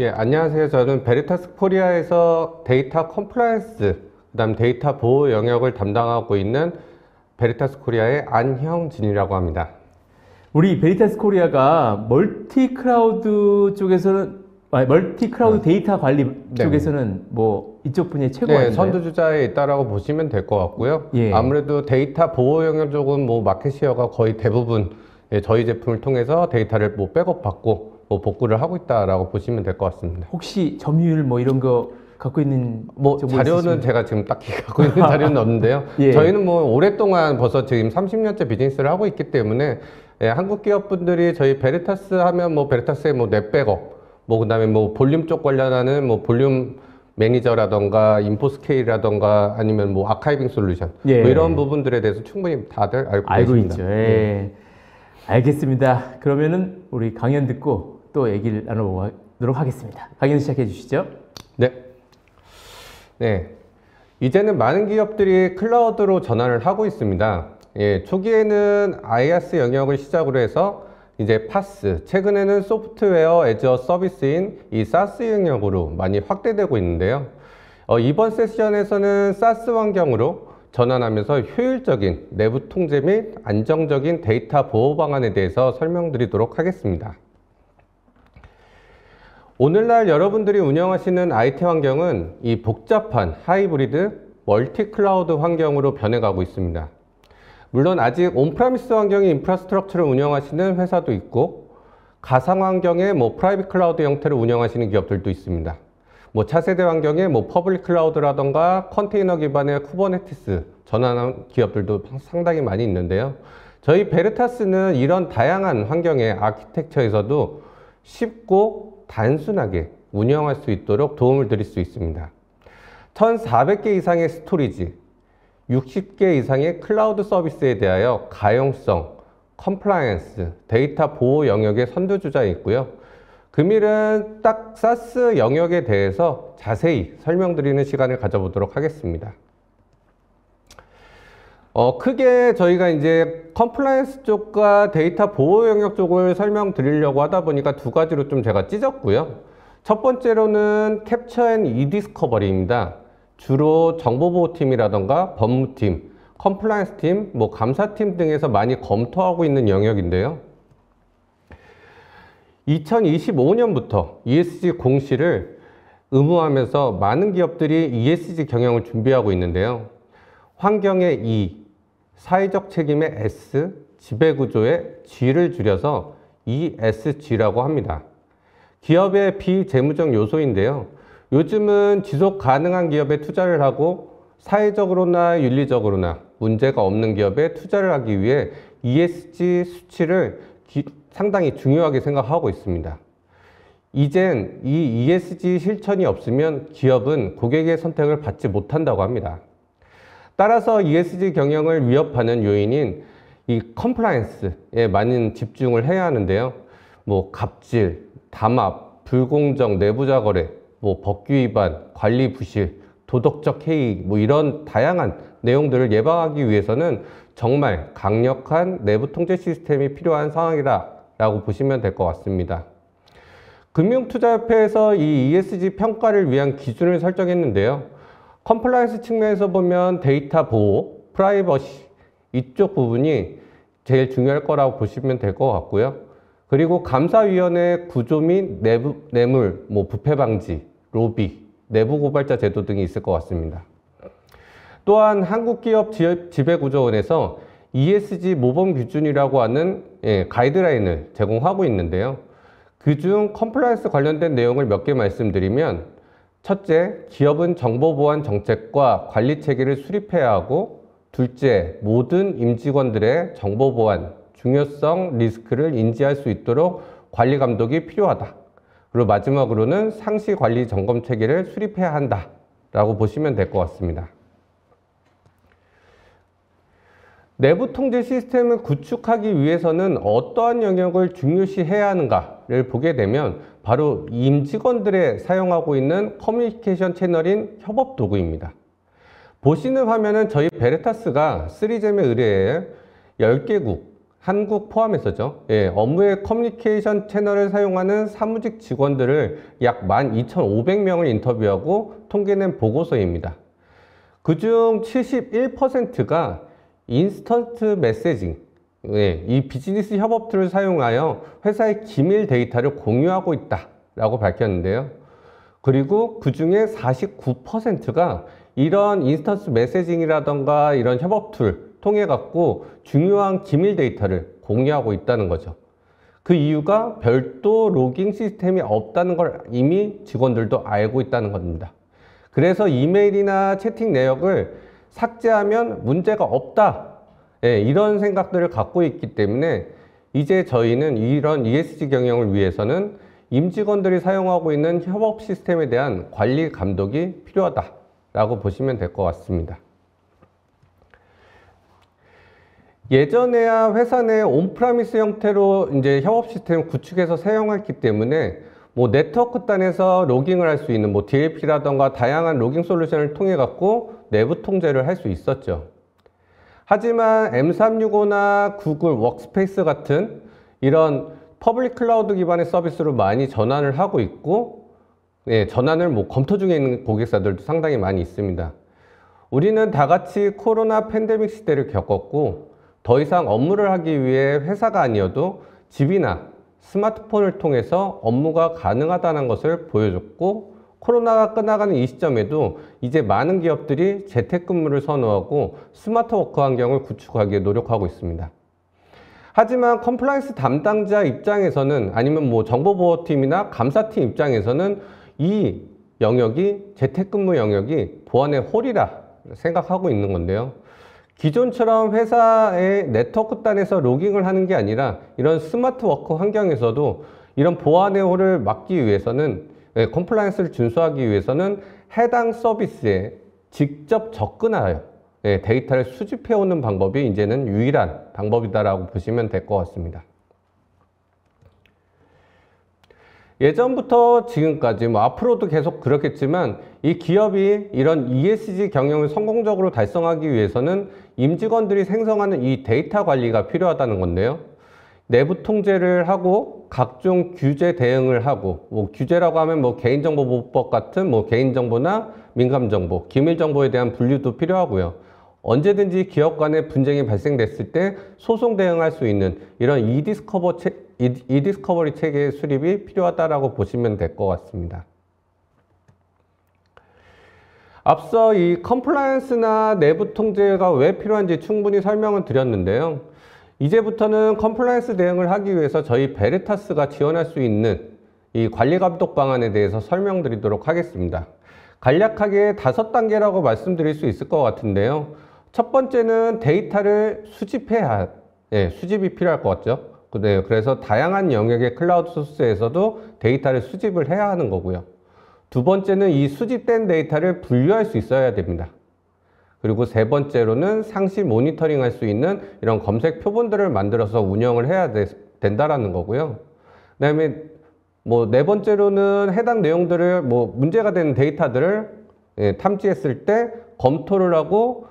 예, 안녕하세요. 저는 베리타스 코리아에서 데이터 컴플라이언스, 그다음 데이터 보호 영역을 담당하고 있는 베리타스 코리아의 안형진이라고 합니다. 우리 베리타스 코리아가 멀티 클라우드 쪽에서는 멀티 클라우드 데이터 관리 네. 쪽에서는 뭐 이쪽 분야의 최고 네, 아닌가요? 선두주자에 있다라고 보시면 될 것 같고요. 예. 아무래도 데이터 보호 영역 쪽은 뭐 마켓 시어가 거의 대부분 저희 제품을 통해서 데이터를 뭐 백업 받고 뭐 복구를 하고 있다라고 보시면 될 것 같습니다. 혹시 점유율 뭐 이런 거 갖고 있는 뭐 정보 자료는 있으시면? 제가 지금 딱히 갖고 있는 자료는 없는데요. 예. 저희는 뭐 오랫동안 벌써 지금 30년째 비즈니스를 하고 있기 때문에 한국 기업분들이 저희 베리타스 하면 뭐 베리타스의 뭐 넷백업, 뭐 그다음에 뭐 볼륨 쪽 관련하는 뭐 볼륨 매니저라던가 인포스케일이라던가 아니면 뭐 아카이빙 솔루션 예. 뭐 이런 부분들에 대해서 충분히 다들 알고 계십니다. 있죠. 예. 알겠습니다. 그러면은 우리 강연 듣고 또 얘기를 나눠보도록 하겠습니다. 강연 시작해 주시죠. 네. 네. 이제는 많은 기업들이 클라우드로 전환을 하고 있습니다. 예, 초기에는 IaaS 영역을 시작으로 해서 이제 파스, 최근에는 소프트웨어 애저 서비스인 이 사스 영역으로 많이 확대되고 있는데요. 이번 세션에서는 사스 환경으로 전환하면서 효율적인 내부 통제 및 안정적인 데이터 보호 방안에 대해서 설명드리도록 하겠습니다. 오늘날 여러분들이 운영하시는 IT 환경은 이 복잡한 하이브리드 멀티 클라우드 환경으로 변해가고 있습니다. 물론 아직 온프라미스 환경의 인프라스트럭처를 운영하시는 회사도 있고 가상 환경의 뭐 프라이빗 클라우드 형태를 운영하시는 기업들도 있습니다. 뭐 차세대 환경의 뭐 퍼블릭 클라우드라던가 컨테이너 기반의 쿠버네티스 전환한 기업들도 상당히 많이 있는데요. 저희 베리타스는 이런 다양한 환경의 아키텍처에서도 쉽고 단순하게 운영할 수 있도록 도움을 드릴 수 있습니다. 1400개 이상의 스토리지, 60개 이상의 클라우드 서비스에 대하여 가용성, 컴플라이언스, 데이터 보호 영역의 선두주자에 있고요. 금일은 딱 사스 영역에 대해서 자세히 설명드리는 시간을 가져보도록 하겠습니다. 크게 저희가 이제 컴플라이언스 쪽과 데이터 보호 영역 쪽을 설명드리려고 하다 보니까 두 가지로 좀 제가 찢었고요. 첫 번째로는 캡처 앤 이디스커버리입니다. 주로 정보보호팀이라던가 법무팀, 컴플라이언스팀, 뭐 감사팀 등에서 많이 검토하고 있는 영역인데요. 2025년부터 ESG 공시를 의무화하면서 많은 기업들이 ESG 경영을 준비하고 있는데요. 환경의 E, 사회적 책임의 S, 지배구조의 G를 줄여서 ESG라고 합니다. 기업의 비재무적 요소인데요. 요즘은 지속 가능한 기업에 투자를 하고 사회적으로나 윤리적으로나 문제가 없는 기업에 투자를 하기 위해 ESG 수치를 상당히 중요하게 생각하고 있습니다. 이젠 이 ESG 실천이 없으면 기업은 고객의 선택을 받지 못한다고 합니다. 따라서 ESG 경영을 위협하는 요인인 이 컴플라이언스에 많은 집중을 해야 하는데요. 뭐 갑질, 담합, 불공정 내부자 거래, 뭐 법규 위반, 관리 부실, 도덕적 해이 뭐 이런 다양한 내용들을 예방하기 위해서는 정말 강력한 내부 통제 시스템이 필요한 상황이라고 보시면 될 것 같습니다. 금융투자협회에서 이 ESG 평가를 위한 기준을 설정했는데요. 컴플라이언스 측면에서 보면 데이터 보호, 프라이버시 이쪽 부분이 제일 중요할 거라고 보시면 될 것 같고요. 그리고 감사위원회 구조 및 뇌물, 뭐 부패 방지, 로비, 내부 고발자 제도 등이 있을 것 같습니다. 또한 한국기업 지배구조원에서 ESG 모범 기준이라고 하는 가이드라인을 제공하고 있는데요. 그중 컴플라이언스 관련된 내용을 몇 개 말씀드리면 첫째, 기업은 정보보안 정책과 관리 체계를 수립해야 하고 둘째, 모든 임직원들의 정보보안, 중요성, 리스크를 인지할 수 있도록 관리 감독이 필요하다. 그리고 마지막으로는 상시 관리 점검 체계를 수립해야 한다 라고 보시면 될 것 같습니다. 내부 통제 시스템을 구축하기 위해서는 어떠한 영역을 중요시해야 하는가를 보게 되면 바로 임직원들의 사용하고 있는 커뮤니케이션 채널인 협업 도구입니다. 보시는 화면은 저희 베리타스가 3잼에 의뢰해 10개국 한국 포함해서죠. 예, 업무의 커뮤니케이션 채널을 사용하는 사무직 직원들을 약 12,500명을 인터뷰하고 통계낸 보고서입니다. 그중 71%가 인스턴트 메시징, 예, 이 비즈니스 협업 툴을 사용하여 회사의 기밀 데이터를 공유하고 있다라고 밝혔는데요. 그리고 그 중에 49%가 이런 인스턴트 메시징이라던가 이런 협업 툴 통해 갖고 중요한 기밀 데이터를 공유하고 있다는 거죠. 그 이유가 별도 로깅 시스템이 없다는 걸 이미 직원들도 알고 있다는 겁니다. 그래서 이메일이나 채팅 내역을 삭제하면 문제가 없다. 예, 이런 생각들을 갖고 있기 때문에 이제 저희는 이런 ESG 경영을 위해서는 임직원들이 사용하고 있는 협업 시스템에 대한 관리 감독이 필요하다라고 보시면 될 것 같습니다. 예전에야 회사 내 온프라미스 형태로 이제 협업 시스템을 구축해서 사용했기 때문에 뭐 네트워크 단에서 로깅을 할 수 있는 뭐 DLP라던가 다양한 로깅 솔루션을 통해 갖고 내부 통제를 할 수 있었죠. 하지만 M365나 구글 워크스페이스 같은 이런 퍼블릭 클라우드 기반의 서비스로 많이 전환을 하고 있고, 예, 전환을 뭐 검토 중에 있는 고객사들도 상당히 많이 있습니다. 우리는 다 같이 코로나 팬데믹 시대를 겪었고 더 이상 업무를 하기 위해 회사가 아니어도 집이나 스마트폰을 통해서 업무가 가능하다는 것을 보여줬고, 코로나가 끝나가는 이 시점에도 이제 많은 기업들이 재택근무를 선호하고 스마트 워크 환경을 구축하기에 노력하고 있습니다. 하지만 컴플라이언스 담당자 입장에서는 아니면 뭐 정보보호팀이나 감사팀 입장에서는 이 영역이 재택근무 영역이 보안의 홀이라 생각하고 있는 건데요. 기존처럼 회사의 네트워크 단에서 로깅을 하는 게 아니라 이런 스마트 워크 환경에서도 이런 보안의 홀을 막기 위해서는, 컴플라이언스를 준수하기 위해서는 해당 서비스에 직접 접근하여 데이터를 수집해오는 방법이 이제는 유일한 방법이다라고 보시면 될 것 같습니다. 예전부터 지금까지 뭐 앞으로도 계속 그렇겠지만 이 기업이 이런 ESG 경영을 성공적으로 달성하기 위해서는 임직원들이 생성하는 이 데이터 관리가 필요하다는 건데요. 내부 통제를 하고 각종 규제 대응을 하고, 뭐 규제라고 하면 뭐 개인정보보호법 같은 뭐 개인정보나 민감정보, 기밀정보에 대한 분류도 필요하고요. 언제든지 기업 간의 분쟁이 발생됐을 때 소송 대응할 수 있는 이런 이디스커버리 체계의 수립이 필요하다라고 보시면 될 것 같습니다. 앞서 이 컴플라이언스나 내부 통제가 왜 필요한지 충분히 설명을 드렸는데요. 이제부터는 컴플라이언스 대응을 하기 위해서 저희 베리타스가 지원할 수 있는 이 관리 감독 방안에 대해서 설명드리도록 하겠습니다. 간략하게 5단계라고 말씀드릴 수 있을 것 같은데요. 첫 번째는 데이터를 수집해야, 수집이 필요할 것 같죠. 그래서 다양한 영역의 클라우드 소스에서도 데이터를 수집을 해야 하는 거고요. 두 번째는 이 수집된 데이터를 분류할 수 있어야 됩니다. 그리고 세 번째로는 상시 모니터링 할 수 있는 이런 검색 표본들을 만들어서 운영을 해야 된다라는 거고요. 그 다음에 뭐 네 번째로는 해당 내용들을 뭐 문제가 되는 데이터들을 탐지했을 때 검토를 하고,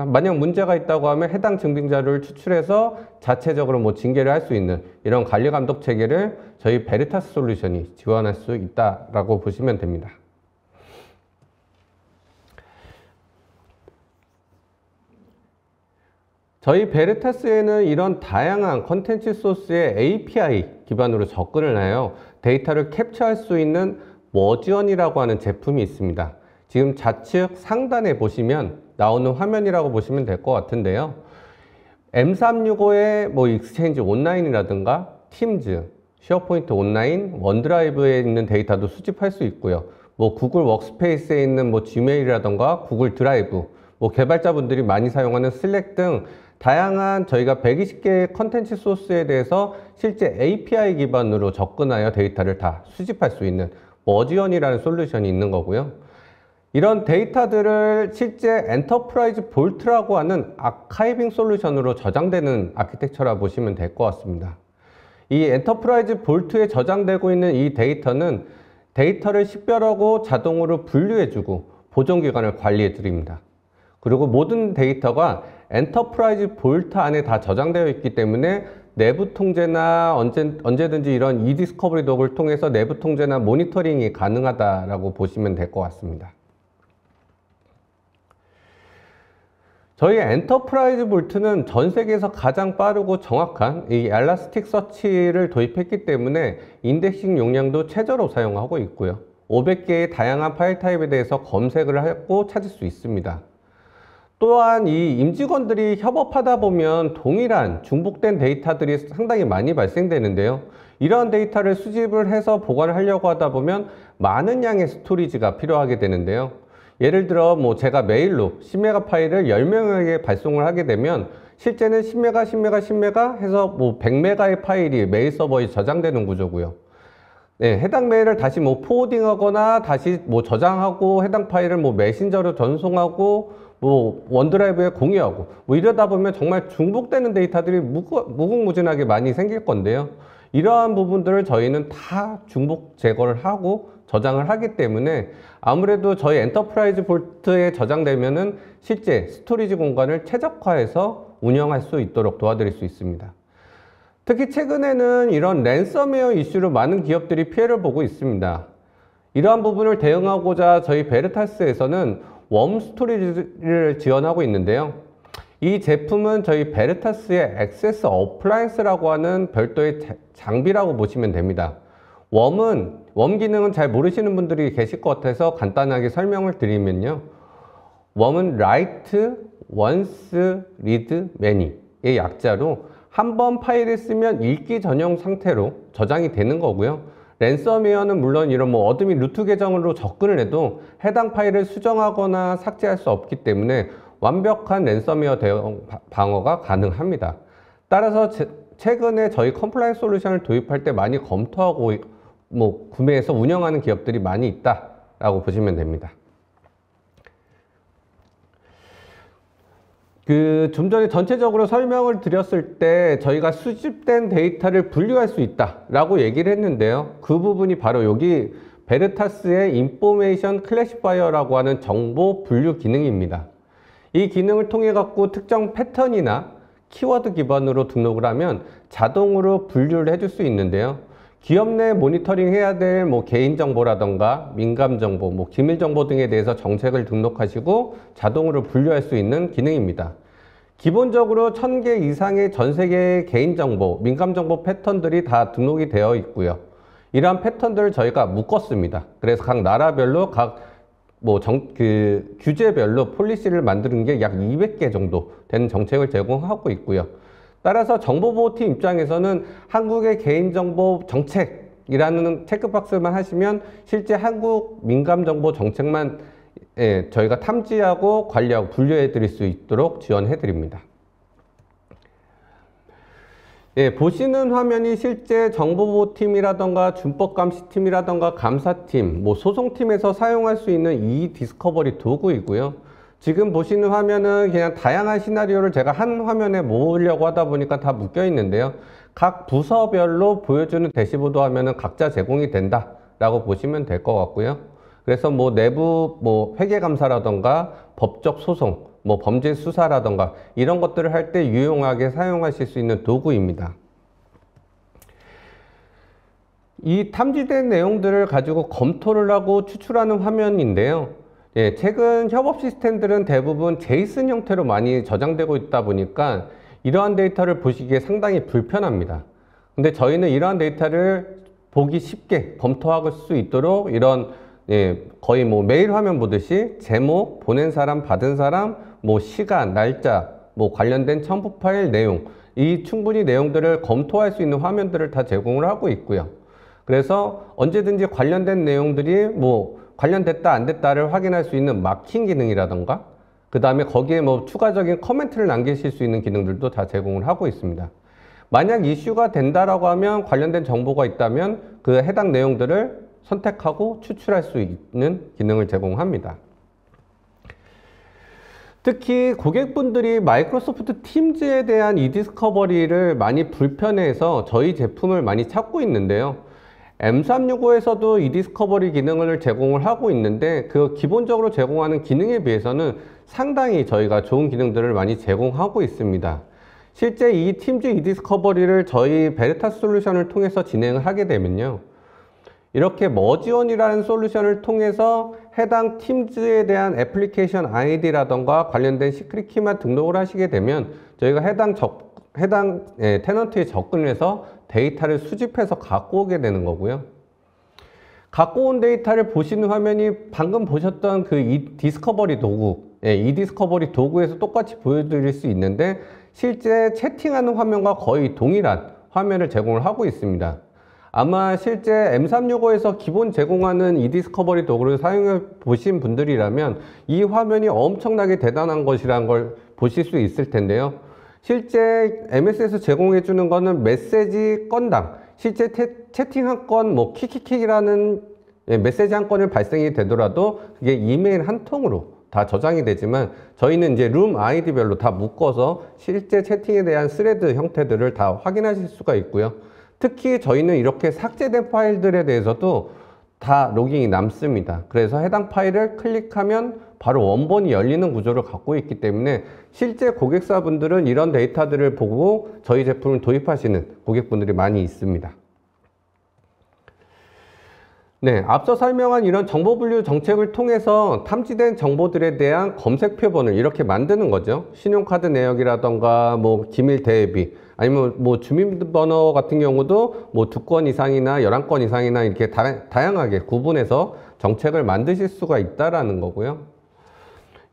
만약 문제가 있다고 하면 해당 증빙 자료를 추출해서 자체적으로 뭐 징계를 할 수 있는 이런 관리 감독 체계를 저희 베리타스 솔루션이 지원할 수 있다라고 보시면 됩니다. 저희 베리타스에는 이런 다양한 컨텐츠 소스의 API 기반으로 접근을 하여 데이터를 캡처할 수 있는 머지언이라고 하는 제품이 있습니다. 지금 좌측 상단에 보시면 나오는 화면이라고 보시면 될 것 같은데요. M365의 뭐 익스체인지 온라인이라든가 팀즈, 쉐어포인트 온라인, 원드라이브에 있는 데이터도 수집할 수 있고요. 뭐 구글 워크스페이스에 있는 뭐 지메일이라든가 구글 드라이브, 뭐 개발자분들이 많이 사용하는 슬랙 등 다양한 저희가 120개의 컨텐츠 소스에 대해서 실제 API 기반으로 접근하여 데이터를 다 수집할 수 있는 머지언이라는 솔루션이 있는 거고요. 이런 데이터들을 실제 엔터프라이즈 볼트라고 하는 아카이빙 솔루션으로 저장되는 아키텍처라 보시면 될 것 같습니다. 이 엔터프라이즈 볼트에 저장되고 있는 이 데이터는 데이터를 식별하고 자동으로 분류해주고 보존기간을 관리해 드립니다. 그리고 모든 데이터가 엔터프라이즈 볼트 안에 다 저장되어 있기 때문에 내부 통제나 언제든지 이런 e디스커버리 도구를 통해서 내부 통제나 모니터링이 가능하다라고 보시면 될 것 같습니다. 저희 엔터프라이즈 볼트는 전 세계에서 가장 빠르고 정확한 이 엘라스틱 서치를 도입했기 때문에 인덱싱 용량도 최저로 사용하고 있고요. 500개의 다양한 파일 타입에 대해서 검색을 하고 찾을 수 있습니다. 또한 이 임직원들이 협업하다 보면 동일한 중복된 데이터들이 상당히 많이 발생되는데요. 이러한 데이터를 수집을 해서 보관을 하려고 하다 보면 많은 양의 스토리지가 필요하게 되는데요. 예를 들어 제가 메일로 10메가 파일을 10명에게 발송을 하게 되면 실제는 10메가 해서 100메가의 파일이 메일 서버에 저장되는 구조고요. 네, 해당 메일을 다시 포워딩하거나 다시 저장하고 해당 파일을 메신저로 전송하고 원드라이브에 공유하고 이러다 보면 정말 중복되는 데이터들이 무궁무진하게 많이 생길 건데요. 이러한 부분들을 저희는 다 중복 제거를 하고 저장을 하기 때문에 아무래도 저희 엔터프라이즈 볼트에 저장되면은 실제 스토리지 공간을 최적화해서 운영할 수 있도록 도와드릴 수 있습니다. 특히 최근에는 이런 랜섬웨어 이슈로 많은 기업들이 피해를 보고 있습니다. 이러한 부분을 대응하고자 저희 베르타스에서는 웜 스토리지를 지원하고 있는데요. 이 제품은 저희 베르타스의 액세스 어플라이언스라고 하는 별도의 장비라고 보시면 됩니다. 웜 기능은 잘 모르시는 분들이 계실 것 같아서 간단하게 설명을 드리면요. 웜은 Write, Once, Read, Many의 약자로 한 번 파일을 쓰면 읽기 전용 상태로 저장이 되는 거고요. 랜섬웨어는 물론 이런 어드미 루트 계정으로 접근을 해도 해당 파일을 수정하거나 삭제할 수 없기 때문에 완벽한 랜섬웨어 대응 방어가 가능합니다. 따라서 최근에 저희 컴플라이언스 솔루션을 도입할 때 많이 검토하고 구매해서 운영하는 기업들이 많이 있다라고 보시면 됩니다. 좀 전에 전체적으로 설명을 드렸을 때 저희가 수집된 데이터를 분류할 수 있다라고 얘기를 했는데요. 그 부분이 바로 여기 베르타스의 인포메이션 클래시파이어라고 하는 정보 분류 기능입니다. 이 기능을 통해 갖고 특정 패턴이나 키워드 기반으로 등록을 하면 자동으로 분류를 해줄 수 있는데요. 기업 내 모니터링 해야 될 개인정보라던가 민감정보, 기밀정보 등에 대해서 정책을 등록하시고 자동으로 분류할 수 있는 기능입니다. 기본적으로 1000개 이상의 전 세계의 개인정보, 민감정보 패턴들이 다 등록이 되어 있고요. 이러한 패턴들을 저희가 묶었습니다. 그래서 각 나라별로 규제별로 폴리시를 만드는 게 약 200개 정도 되는 정책을 제공하고 있고요. 따라서 정보보호팀 입장에서는 한국의 개인정보 정책이라는 체크박스만 하시면 실제 한국 민감정보 정책만 저희가 탐지하고 관리하고 분류해 드릴 수 있도록 지원해 드립니다. 보시는 화면이 실제 정보보호팀이라던가 준법감시팀이라던가 감사팀, 소송팀에서 사용할 수 있는 e디스커버리 도구이고요. 지금 보시는 화면은 그냥 다양한 시나리오를 제가 한 화면에 모으려고 하다 보니까 다 묶여 있는데요. 각 부서별로 보여주는 대시보드 화면은 각자 제공이 된다라고 보시면 될 것 같고요. 그래서 내부 회계감사라던가 법적 소송, 범죄 수사라던가 이런 것들을 할 때 유용하게 사용하실 수 있는 도구입니다. 이 탐지된 내용들을 가지고 검토를 하고 추출하는 화면인데요. 최근 협업 시스템들은 대부분 제이슨 형태로 많이 저장되고 있다 보니까 이러한 데이터를 보시기에 상당히 불편합니다. 근데 저희는 이러한 데이터를 보기 쉽게 검토할 수 있도록 이런 거의 메일 화면 보듯이 제목, 보낸 사람, 받은 사람, 시간, 날짜, 관련된 첨부 파일 내용, 이 충분히 내용들을 검토할 수 있는 화면들을 다 제공을 하고 있고요. 그래서 언제든지 관련된 내용들이 관련됐다 안 됐다를 확인할 수 있는 마킹 기능이라던가 그 다음에 거기에 추가적인 커멘트를 남기실 수 있는 기능들도 다 제공을 하고 있습니다. 만약 이슈가 된다라고 하면 관련된 정보가 있다면 그 해당 내용들을 선택하고 추출할 수 있는 기능을 제공합니다. 특히 고객분들이 마이크로소프트 팀즈에 대한 e디스커버리를 많이 불편해해서 저희 제품을 많이 찾고 있는데요. M365에서도 e디스커버리 기능을 제공을 하고 있는데 그 기본적으로 제공하는 기능에 비해서는 상당히 저희가 좋은 기능들을 많이 제공하고 있습니다. 실제 이 팀즈 이디스커버리를 저희 베르타스 솔루션을 통해서 진행을 하게 되면요, 이렇게 머지온이라는 솔루션을 통해서 해당 팀즈에 대한 애플리케이션 아이디라던가 관련된 시크릿 키만 등록을 하시게 되면 저희가 해당 테넌트에 접근을 해서 데이터를 수집해서 갖고 오게 되는 거고요. 갖고 온 데이터를 보시는 화면이 방금 보셨던 그 디스커버리 도구, 이 디스커버리 도구에서 똑같이 보여드릴 수 있는데 실제 채팅하는 화면과 거의 동일한 화면을 제공을 하고 있습니다. 아마 실제 M365에서 기본 제공하는 이 디스커버리 도구를 사용해 보신 분들이라면 이 화면이 엄청나게 대단한 것이라는 걸 보실 수 있을 텐데요. 실제 MS에서 제공해 주는 거는 메시지 건당, 실제 채팅 한 건, 뭐 킥킥킥이라는 메시지 한 건을 발생이 되더라도 그게 이메일 한 통으로 다 저장이 되지만 저희는 이제 룸 아이디별로 다 묶어서 실제 채팅에 대한 스레드 형태들을 다 확인하실 수가 있고요. 특히 저희는 이렇게 삭제된 파일들에 대해서도 다 로깅이 남습니다. 그래서 해당 파일을 클릭하면 바로 원본이 열리는 구조를 갖고 있기 때문에 실제 고객사분들은 이런 데이터들을 보고 저희 제품을 도입하시는 고객분들이 많이 있습니다. 네, 앞서 설명한 이런 정보 분류 정책을 통해서 탐지된 정보들에 대한 검색 표본을 이렇게 만드는 거죠. 신용카드 내역이라던가 뭐 기밀 대비, 아니면 뭐 주민번호 같은 경우도 뭐 2건 이상이나 11건 이상이나 이렇게 다양하게 구분해서 정책을 만드실 수가 있다라는 거고요.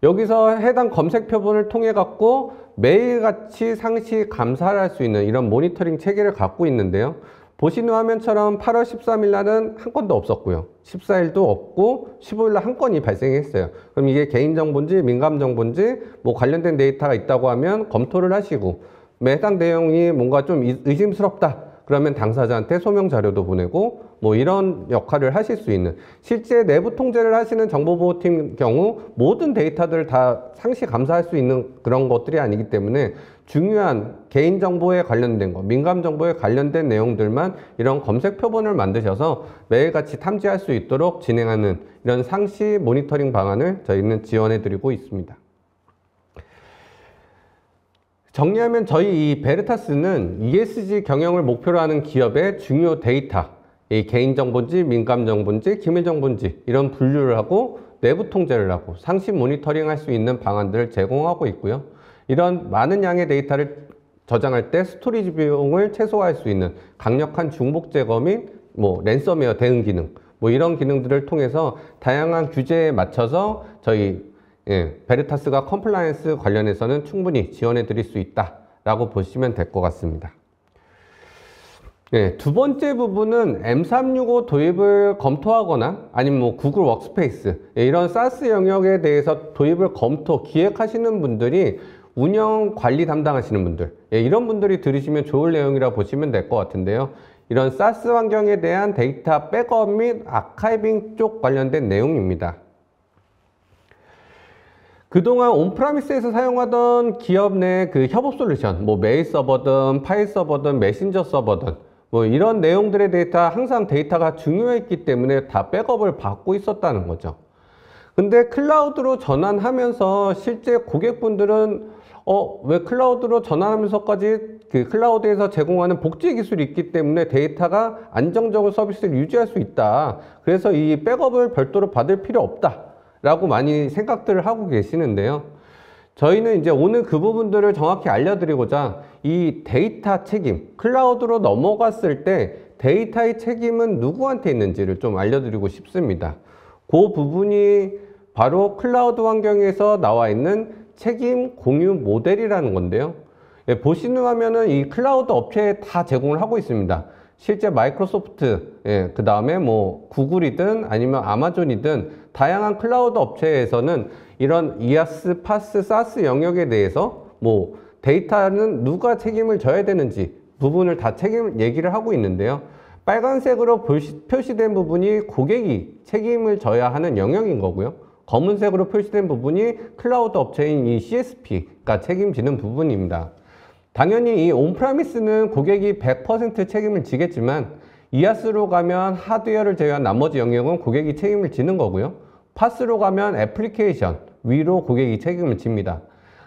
여기서 해당 검색 표본을 통해 갖고 매일같이 상시 감사를 할 수 있는 이런 모니터링 체계를 갖고 있는데요. 보시는 화면처럼 8월 13일 날은 한 건도 없었고요. 14일도 없고 15일 날 한 건이 발생했어요. 그럼 이게 개인정보인지 민감정보인지 뭐 관련된 데이터가 있다고 하면 검토를 하시고 해당 내용이 뭔가 좀 의심스럽다 그러면 당사자한테 소명 자료도 보내고 뭐 이런 역할을 하실 수 있는, 실제 내부 통제를 하시는 정보보호팀 경우 모든 데이터들을 다 상시 감사할 수 있는 그런 것들이 아니기 때문에 중요한 개인정보에 관련된 거, 민감정보에 관련된 내용들만 이런 검색 표본을 만드셔서 매일같이 탐지할 수 있도록 진행하는 이런 상시 모니터링 방안을 저희는 지원해 드리고 있습니다. 정리하면 저희 이 베르타스는 ESG 경영을 목표로 하는 기업의 중요 데이터, 이 개인정보인지 민감정보인지 기밀정보인지 이런 분류를 하고 내부 통제를 하고 상시 모니터링 할 수 있는 방안들을 제공하고 있고요. 이런 많은 양의 데이터를 저장할 때 스토리지 비용을 최소화할 수 있는 강력한 중복 제거 및 뭐 랜섬웨어 대응 기능, 뭐 이런 기능들을 통해서 다양한 규제에 맞춰서 저희 베르타스가 컴플라이언스 관련해서는 충분히 지원해 드릴 수 있다라고 보시면 될 것 같습니다. 두 번째 부분은 M365 도입을 검토하거나 아니면 뭐 구글 워크스페이스 이런 사스 영역에 대해서 도입을 검토, 기획하시는 분들이 운영 관리 담당하시는 분들, 이런 분들이 들으시면 좋을 내용이라 보시면 될 것 같은데요. 이런 사스 환경에 대한 데이터 백업 및 아카이빙 쪽 관련된 내용입니다. 그동안 온프라미스에서 사용하던 기업 내 그 협업 솔루션, 뭐 메일 서버든 파일 서버든 메신저 서버든 뭐 이런 내용들의 항상 데이터가 중요했기 때문에 다 백업을 받고 있었다는 거죠. 근데 클라우드로 전환하면서 실제 고객분들은 왜 클라우드로 전환하면서까지 그 클라우드에서 제공하는 복제 기술이 있기 때문에 데이터가 안정적으로 서비스를 유지할 수 있다. 그래서 이 백업을 별도로 받을 필요 없다. 라고 많이 생각들을 하고 계시는데요. 저희는 이제 오늘 그 부분들을 정확히 알려드리고자 이 데이터 책임, 클라우드로 넘어갔을 때 데이터의 책임은 누구한테 있는지를 좀 알려드리고 싶습니다. 그 부분이 바로 클라우드 환경에서 나와 있는 책임 공유 모델이라는 건데요. 보시는 화면은 이 클라우드 업체에 다 제공을 하고 있습니다. 실제 마이크로소프트, 그 다음에 뭐 구글이든 아니면 아마존이든 다양한 클라우드 업체에서는 이런 이아스, 파스, 사스 영역에 대해서 뭐 데이터는 누가 책임을 져야 되는지 부분을 다 얘기를 하고 있는데요. 빨간색으로 표시된 부분이 고객이 책임을 져야 하는 영역인 거고요. 검은색으로 표시된 부분이 클라우드 업체인 이 CSP가 책임지는 부분입니다. 당연히 이 온프라미스는 고객이 100% 책임을 지겠지만 이아스로 가면 하드웨어를 제외한 나머지 영역은 고객이 책임을 지는 거고요. 파스로 가면 애플리케이션 위로 고객이 책임을 집니다.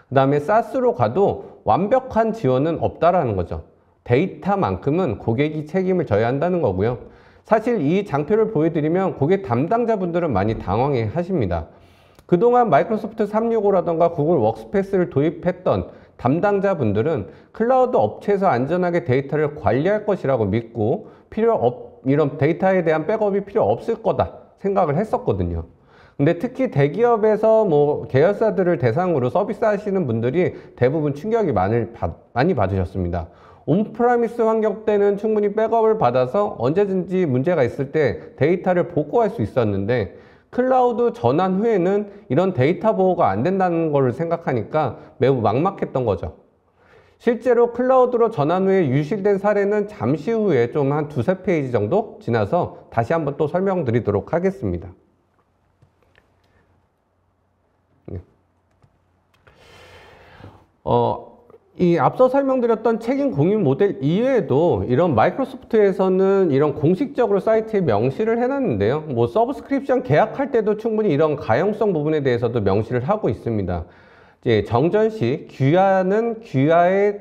그 다음에 사스로 가도 완벽한 지원은 없다라는 거죠. 데이터만큼은 고객이 책임을 져야 한다는 거고요. 사실 이 장표를 보여드리면 고객 담당자분들은 많이 당황해 하십니다. 그동안 마이크로소프트 365라던가 구글 워크스페이스를 도입했던 담당자분들은 클라우드 업체에서 안전하게 데이터를 관리할 것이라고 믿고 이런 데이터에 대한 백업이 필요 없을 거다 생각을 했었거든요. 근데 특히 대기업에서 뭐 계열사들을 대상으로 서비스 하시는 분들이 대부분 충격이 많이 받으셨습니다. 온프라미스 환경 때는 충분히 백업을 받아서 언제든지 문제가 있을 때 데이터를 복구할 수 있었는데 클라우드 전환 후에는 이런 데이터 보호가 안 된다는 걸 생각하니까 매우 막막했던 거죠. 실제로 클라우드로 전환 후에 유실된 사례는 잠시 후에 좀 한 두세 페이지 정도 지나서 다시 한번 또 설명드리도록 하겠습니다. 이 앞서 설명드렸던 책임 공유 모델 이외에도 이런 마이크로소프트에서는 이런 공식적으로 사이트에 명시를 해놨는데요. 뭐 서브스크립션 계약할 때도 충분히 이런 가용성 부분에 대해서도 명시를 하고 있습니다. 이제 정전 시 귀하에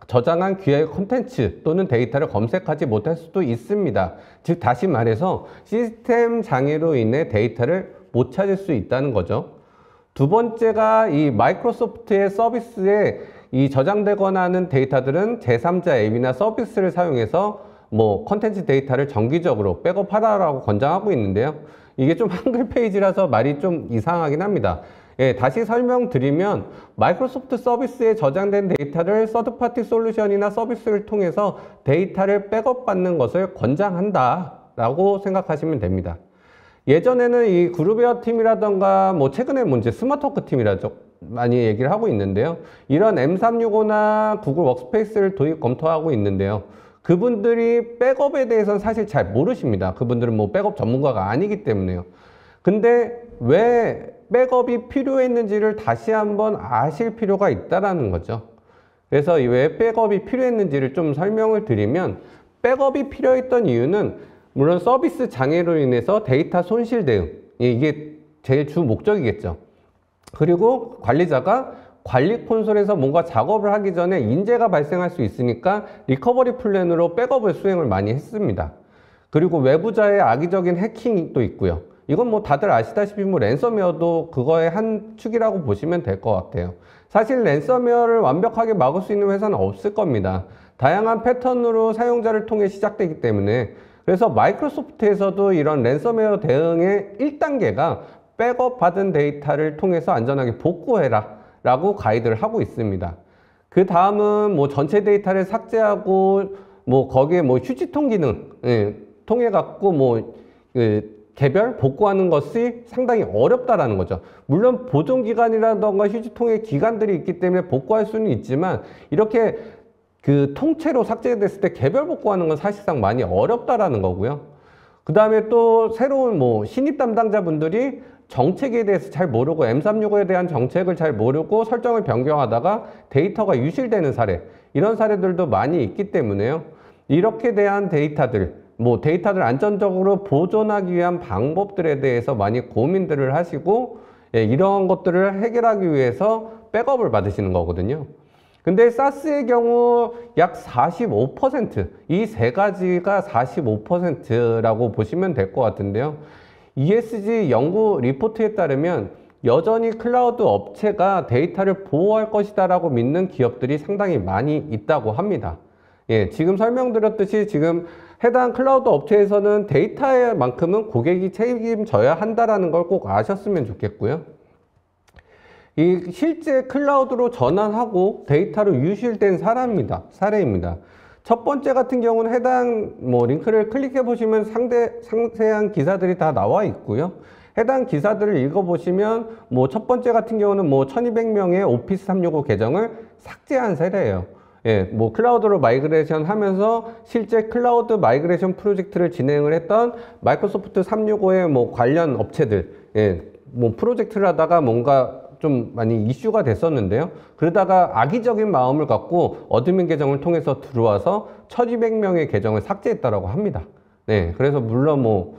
저장한 귀하의 콘텐츠 또는 데이터를 검색하지 못할 수도 있습니다. 즉 다시 말해서 시스템 장애로 인해 데이터를 못 찾을 수 있다는 거죠. 두 번째가 이 마이크로소프트의 서비스에 이 저장되거나 하는 데이터들은 제3자 앱이나 서비스를 사용해서 뭐 컨텐츠 데이터를 정기적으로 백업하라고 권장하고 있는데요. 이게 좀 한글 페이지라서 말이 좀 이상하긴 합니다. 예, 다시 설명드리면 마이크로소프트 서비스에 저장된 데이터를 서드파티 솔루션이나 서비스를 통해서 데이터를 백업받는 것을 권장한다라고 생각하시면 됩니다. 예전에는 이 그루베어 팀이라던가 뭐 최근에 이제 스마트워크 팀이라죠 많이 얘기를 하고 있는데요. 이런 M365나 구글 워크스페이스를 도입 검토하고 있는데요. 그분들이 백업에 대해서는 사실 잘 모르십니다. 그분들은 뭐 백업 전문가가 아니기 때문에요. 근데 왜 백업이 필요했는지를 다시 한번 아실 필요가 있다라는 거죠. 그래서 왜 백업이 필요했는지를 좀 설명을 드리면 백업이 필요했던 이유는 물론 서비스 장애로 인해서 데이터 손실 대응, 이게 제일 주 목적이겠죠. 그리고 관리자가 관리 콘솔에서 뭔가 작업을 하기 전에 인재가 발생할 수 있으니까 리커버리 플랜으로 백업을 수행을 많이 했습니다. 그리고 외부자의 악의적인 해킹도 있고요. 이건 뭐 다들 아시다시피 뭐 랜섬웨어도 그거의 한 축이라고 보시면 될 것 같아요. 사실 랜섬웨어를 완벽하게 막을 수 있는 회사는 없을 겁니다. 다양한 패턴으로 사용자를 통해 시작되기 때문에 그래서 마이크로소프트에서도 이런 랜섬웨어 대응의 1단계가 백업 받은 데이터를 통해서 안전하게 복구해라 라고 가이드를 하고 있습니다. 그 다음은 뭐 전체 데이터를 삭제하고 뭐 거기에 뭐 휴지통 기능 통해 갖고 뭐 개별 복구하는 것이 상당히 어렵다라는 거죠. 물론 보존기간이라던가 휴지통의 기간들이 있기 때문에 복구할 수는 있지만 이렇게 그 통째로 삭제됐을 때 개별 복구하는 건 사실상 많이 어렵다라는 거고요. 그 다음에 또 새로운 뭐 신입 담당자분들이 정책에 대해서 잘 모르고 M365에 대한 정책을 잘 모르고 설정을 변경하다가 데이터가 유실되는 사례, 이런 사례들도 많이 있기 때문에요. 이렇게 대한 데이터들, 뭐 데이터를 안전적으로 보존하기 위한 방법들에 대해서 많이 고민들을 하시고 이런 것들을 해결하기 위해서 백업을 받으시는 거거든요. 근데 사스의 경우 약 45%, 이 세 가지가 45%라고 보시면 될 것 같은데요. ESG 연구 리포트에 따르면 여전히 클라우드 업체가 데이터를 보호할 것이다 라고 믿는 기업들이 상당히 많이 있다고 합니다. 예, 지금 설명드렸듯이 지금 해당 클라우드 업체에서는 데이터만큼은 고객이 책임져야 한다는 걸 꼭 아셨으면 좋겠고요. 이 실제 클라우드로 전환하고 데이터로 유실된 사례입니다. 첫 번째 같은 경우는 해당 뭐 링크를 클릭해 보시면 상세한 기사들이 다 나와 있고요. 해당 기사들을 읽어보시면 뭐 첫 번째 같은 경우는 뭐 1200명의 오피스 365 계정을 삭제한 사례예요. 예, 뭐 클라우드로 마이그레이션 하면서 실제 클라우드 마이그레이션 프로젝트를 진행을 했던 마이크로소프트 365의 뭐 관련 업체들, 뭐 프로젝트를 하다가 뭔가 좀 많이 이슈가 됐었는데요. 그러다가 악의적인 마음을 갖고 어드민 계정을 통해서 들어와서 1200명의 계정을 삭제했다라고 합니다. 네, 그래서 물론 뭐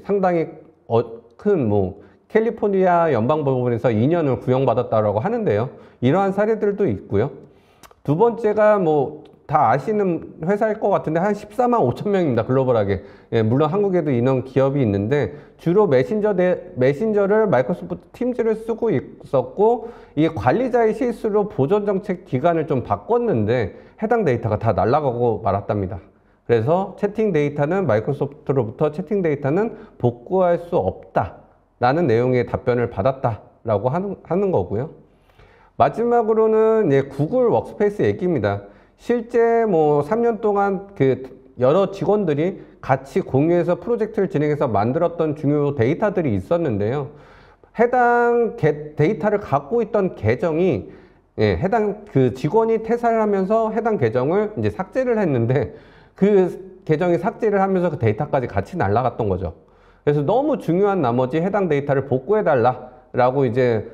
상당히 큰 뭐 캘리포니아 연방법원에서 2년을 구형받았다고 하는데요. 이러한 사례들도 있고요. 두 번째가 뭐 다 아시는 회사일 것 같은데 한 14만 5천 명입니다. 글로벌하게. 예, 물론 한국에도 이런 기업이 있는데 주로 메신저를 마이크로소프트 팀즈를 쓰고 있었고 이 관리자의 실수로 보존 정책 기간을 좀 바꿨는데 해당 데이터가 다 날아가고 말았답니다. 그래서 채팅 데이터는 마이크로소프트로부터 채팅 데이터는 복구할 수 없다라는 내용의 답변을 받았다라고 하는 거고요. 마지막으로는 구글 워크스페이스 얘기입니다. 실제 뭐 3년 동안 그 여러 직원들이 같이 공유해서 프로젝트를 진행해서 만들었던 중요 데이터들이 있었는데요. 해당 데이터를 갖고 있던 계정이 해당 그 직원이 퇴사를 하면서 해당 계정을 이제 삭제를 했는데 그 계정이 삭제를 하면서 그 데이터까지 같이 날아갔던 거죠. 그래서 너무 중요한 나머지 해당 데이터를 복구해달라라고 이제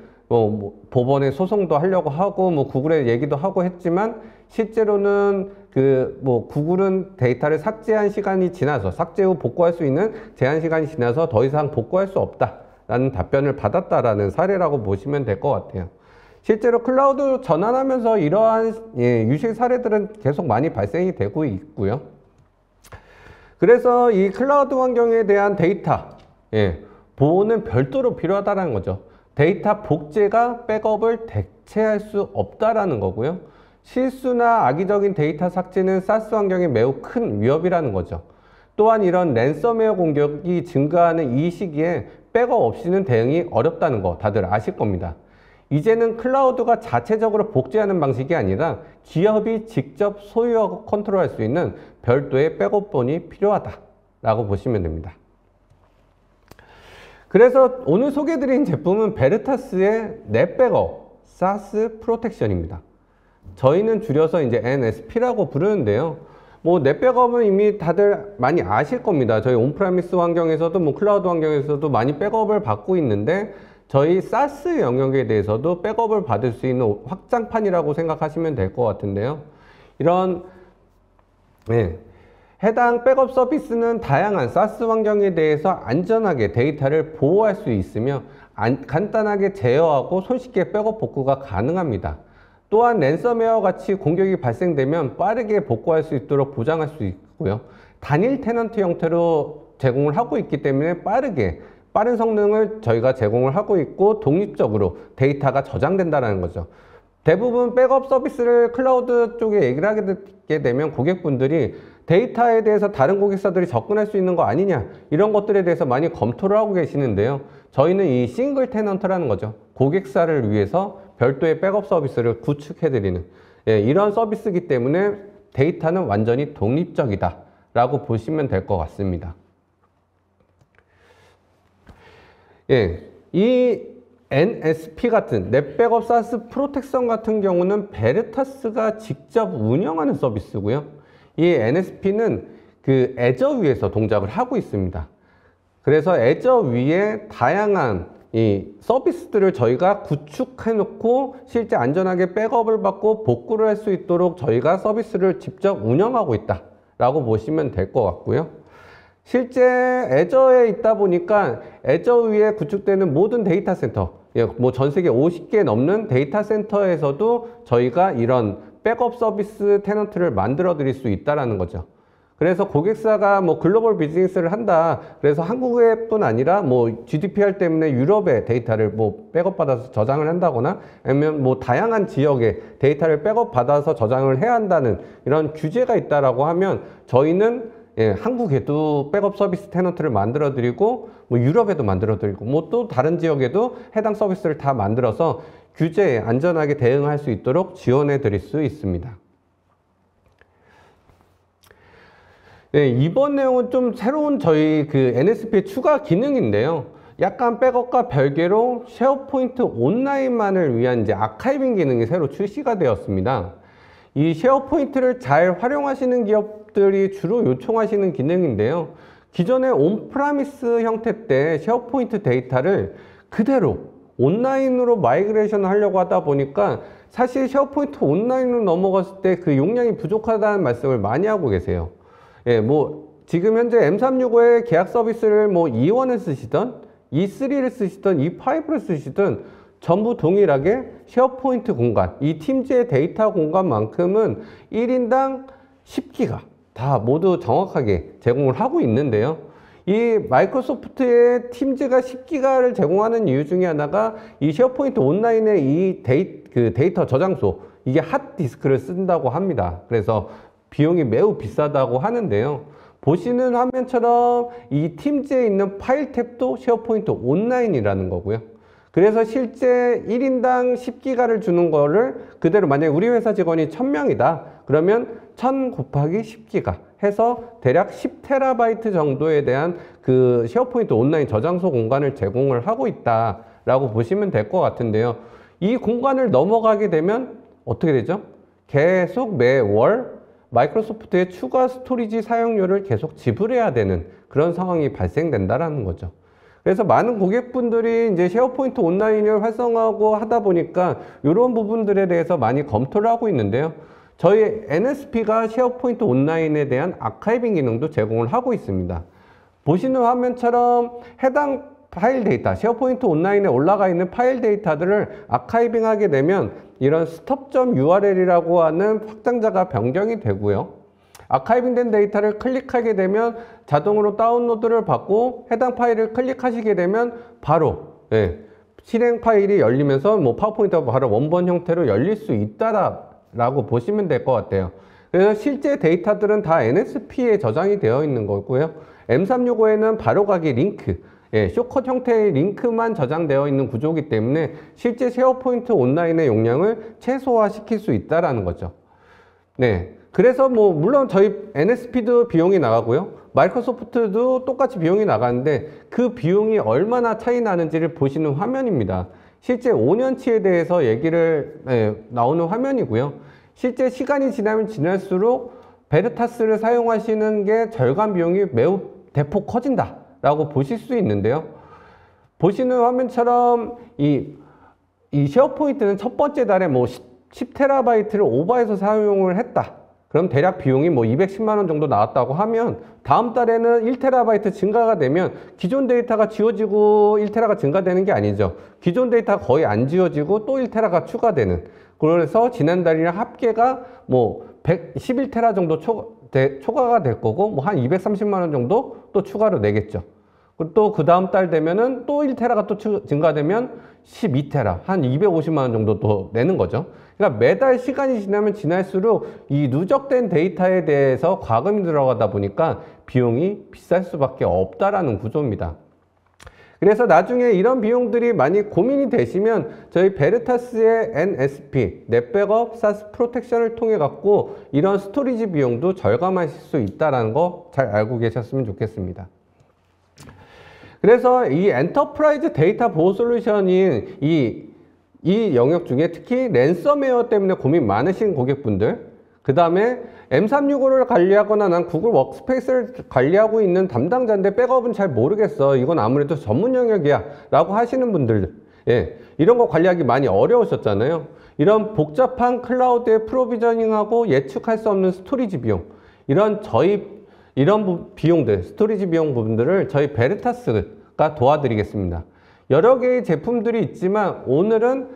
법원에 소송도 하려고 하고 뭐 구글에 얘기도 하고 했지만 실제로는 구글은 데이터를 삭제한 시간이 지나서 삭제 후 복구할 수 있는 제한 시간이 지나서 더 이상 복구할 수 없다라는 답변을 받았다라는 사례라고 보시면 될 것 같아요. 실제로 클라우드 전환하면서 이러한 유식 사례들은 계속 많이 발생이 되고 있고요. 그래서 이 클라우드 환경에 대한 데이터 보호는 별도로 필요하다는 거죠. 데이터 복제가 백업을 대체할 수 없다라는 거고요. 실수나 악의적인 데이터 삭제는 사스 환경에 매우 큰 위협이라는 거죠. 또한 이런 랜섬웨어 공격이 증가하는 이 시기에 백업 없이는 대응이 어렵다는 거 다들 아실 겁니다. 이제는 클라우드가 자체적으로 복제하는 방식이 아니라 기업이 직접 소유하고 컨트롤할 수 있는 별도의 백업본이 필요하다라고 보시면 됩니다. 그래서 오늘 소개해드린 제품은 베르타스의 넷백업 사스 프로텍션입니다. 저희는 줄여서 이제 NSP라고 부르는데요. 뭐 넷백업은 이미 다들 많이 아실 겁니다. 저희 온프라미스 환경에서도 뭐 클라우드 환경에서도 많이 백업을 받고 있는데 저희 사스 영역에 대해서도 백업을 받을 수 있는 확장판이라고 생각하시면 될 것 같은데요. 이런 해당 백업 서비스는 다양한 사스 환경에 대해서 안전하게 데이터를 보호할 수 있으며 간단하게 제어하고 손쉽게 백업 복구가 가능합니다. 또한 랜섬웨어 같이 공격이 발생되면 빠르게 복구할 수 있도록 보장할 수 있고요. 단일 테넌트 형태로 제공을 하고 있기 때문에 빠른 성능을 저희가 제공을 하고 있고 독립적으로 데이터가 저장된다는 거죠. 대부분 백업 서비스를 클라우드 쪽에 얘기를 하게 되면 고객분들이 데이터에 대해서 다른 고객사들이 접근할 수 있는 거 아니냐 이런 것들에 대해서 많이 검토를 하고 계시는데요. 저희는 이 싱글 테넌트라는 거죠. 고객사를 위해서 별도의 백업 서비스를 구축해드리는 이런 서비스이기 때문에 데이터는 완전히 독립적이다 라고 보시면 될 것 같습니다. 이 NSP 같은 넷백업 사스 프로텍션 같은 경우는 베르타스가 직접 운영하는 서비스고요. 이 NSP는 그 애저 위에서 동작을 하고 있습니다. 그래서 애저 위에 다양한 이 서비스들을 저희가 구축해 놓고 실제 안전하게 백업을 받고 복구를 할 수 있도록 저희가 서비스를 직접 운영하고 있다 라고 보시면 될 것 같고요. 실제 애저에 있다 보니까 애저 위에 구축되는 모든 데이터 센터, 뭐 전 세계 50개 넘는 데이터 센터에서도 저희가 이런 백업 서비스 테넌트를 만들어 드릴 수 있다라는 거죠. 그래서 고객사가 뭐 글로벌 비즈니스를 한다. 그래서 한국에뿐 아니라 뭐 GDPR 때문에 유럽의 데이터를 뭐 백업 받아서 저장을 한다거나 아니면 뭐 다양한 지역의 데이터를 백업 받아서 저장을 해야 한다는 이런 규제가 있다라고 하면 저희는 한국에도 백업 서비스 테넌트를 만들어 드리고 뭐 유럽에도 만들어 드리고 뭐 또 다른 지역에도 해당 서비스를 다 만들어서 규제에 안전하게 대응할 수 있도록 지원해 드릴 수 있습니다. 이번 내용은 좀 새로운 저희 그 NSP의 추가 기능인데요. 약간 백업과 별개로 쉐어포인트 온라인만을 위한 이제 아카이빙 기능이 새로 출시가 되었습니다. 이 쉐어포인트를 잘 활용하시는 기업들이 주로 요청하시는 기능인데요. 기존의 온프라미스 형태 때 쉐어포인트 데이터를 그대로 온라인으로 마이그레이션 하려고 하다 보니까 사실 쉐어포인트 온라인으로 넘어갔을 때 그 용량이 부족하다는 말씀을 많이 하고 계세요. 뭐 지금 현재 M365의 계약 서비스를 뭐 2원을 쓰시던 E3를 쓰시든 E5를 쓰시든 전부 동일하게 쉐어포인트 공간, 이 팀즈의 데이터 공간만큼은 1인당 10기가 다 모두 정확하게 제공을 하고 있는데요. 이 마이크로소프트의 팀즈가 10기가를 제공하는 이유 중에 하나가 이 쉐어포인트 온라인의 이 데이터 저장소, 이게 핫디스크를 쓴다고 합니다. 그래서 비용이 매우 비싸다고 하는데요. 보시는 화면처럼 이 팀즈에 있는 파일 탭도 쉐어포인트 온라인이라는 거고요. 그래서 실제 1인당 10기가를 주는 거를 그대로 만약에 우리 회사 직원이 1000명이다. 그러면 1000 곱하기 10기가 해서 대략 10TB 정도에 대한 그 쉐어포인트 온라인 저장소 공간을 제공을 하고 있다라고 보시면 될 것 같은데요. 이 공간을 넘어가게 되면 어떻게 되죠? 계속 매월 마이크로소프트의 추가 스토리지 사용료를 계속 지불해야 되는 그런 상황이 발생된다라는 거죠. 그래서 많은 고객분들이 이제 쉐어포인트 온라인을 활성화하고 하다 보니까 이런 부분들에 대해서 많이 검토를 하고 있는데요. 저희 NSP가 쉐어포인트 온라인에 대한 아카이빙 기능도 제공을 하고 있습니다. 보시는 화면처럼 해당 파일 데이터, 쉐어포인트 온라인에 올라가 있는 파일 데이터들을 아카이빙 하게 되면 이런 stop.url이라고 하는 확장자가 변경이 되고요. 아카이빙 된 데이터를 클릭하게 되면 자동으로 다운로드를 받고 해당 파일을 클릭하시게 되면 바로 실행 파일이 열리면서 뭐 파워포인트가 바로 원본 형태로 열릴 수 있다라고 보시면 될 것 같아요. 그래서 실제 데이터들은 다 NSP에 저장이 되어 있는 거고요. M365에는 바로가기 링크, 쇼컷 형태의 링크만 저장되어 있는 구조이기 때문에 실제 쉐어포인트 온라인의 용량을 최소화시킬 수 있다라는 거죠. 네. 그래서 뭐 물론 저희 NSP도 비용이 나가고요. 마이크로소프트도 똑같이 비용이 나가는데 그 비용이 얼마나 차이 나는지를 보시는 화면입니다. 실제 5년치에 대해서 얘기를 나오는 화면이고요. 실제 시간이 지나면 지날수록 베르타스를 사용하시는 게 절감 비용이 매우 대폭 커진다 라고 보실 수 있는데요. 보시는 화면처럼 이 쉐어포인트는 첫 번째 달에 뭐 10TB를 오버해서 사용을 했다. 그럼 대략 비용이 뭐 210만 원 정도 나왔다고 하면 다음 달에는 1TB 증가가 되면 기존 데이터가 지워지고 1TB가 증가되는 게 아니죠. 기존 데이터가 거의 안 지워지고 또 1TB가 추가되는. 그래서 지난달이랑 합계가 뭐 111TB 정도 초과가 될 거고 뭐 한 230만 원 정도 또 추가로 내겠죠. 또 그 다음 달 되면은 또 1TB가 또 증가되면 12TB, 한 250만 원 정도 또 내는 거죠. 그러니까 매달 시간이 지나면 지날수록 이 누적된 데이터에 대해서 과금이 들어가다 보니까 비용이 비쌀 수밖에 없다라는 구조입니다. 그래서 나중에 이런 비용들이 많이 고민이 되시면 저희 베르타스의 NSP, 넷백업 사스 프로텍션을 통해 갖고 이런 스토리지 비용도 절감하실 수 있다는 거 잘 알고 계셨으면 좋겠습니다. 그래서 이 엔터프라이즈 데이터 보호 솔루션인 이 영역 중에 특히 랜섬웨어 때문에 고민 많으신 고객분들, 그 다음에 M365를 관리하거나 난 구글 워크스페이스를 관리하고 있는 담당자인데 백업은 잘 모르겠어. 이건 아무래도 전문 영역이야. 라고 하시는 분들, 이런 거 관리하기 많이 어려우셨잖아요. 이런 복잡한 클라우드의 프로비저닝하고 예측할 수 없는 스토리지 비용, 이런 비용들, 스토리지 비용 부분들을 저희 베르타스가 도와드리겠습니다. 여러 개의 제품들이 있지만 오늘은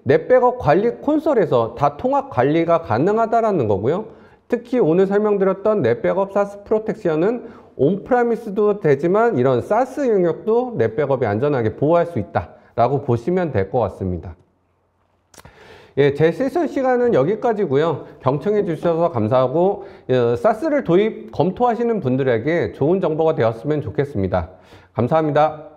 넷백업 관리 콘솔에서 다 통합 관리가 가능하다라는 거고요. 특히 오늘 설명드렸던 넷백업 사스 프로텍션은 온프라미스도 되지만 이런 사스 영역도 넷백업이 안전하게 보호할 수 있다라고 보시면 될 것 같습니다. 제 세션 시간은 여기까지고요. 경청해 주셔서 감사하고 사스를 도입 검토하시는 분들에게 좋은 정보가 되었으면 좋겠습니다. 감사합니다.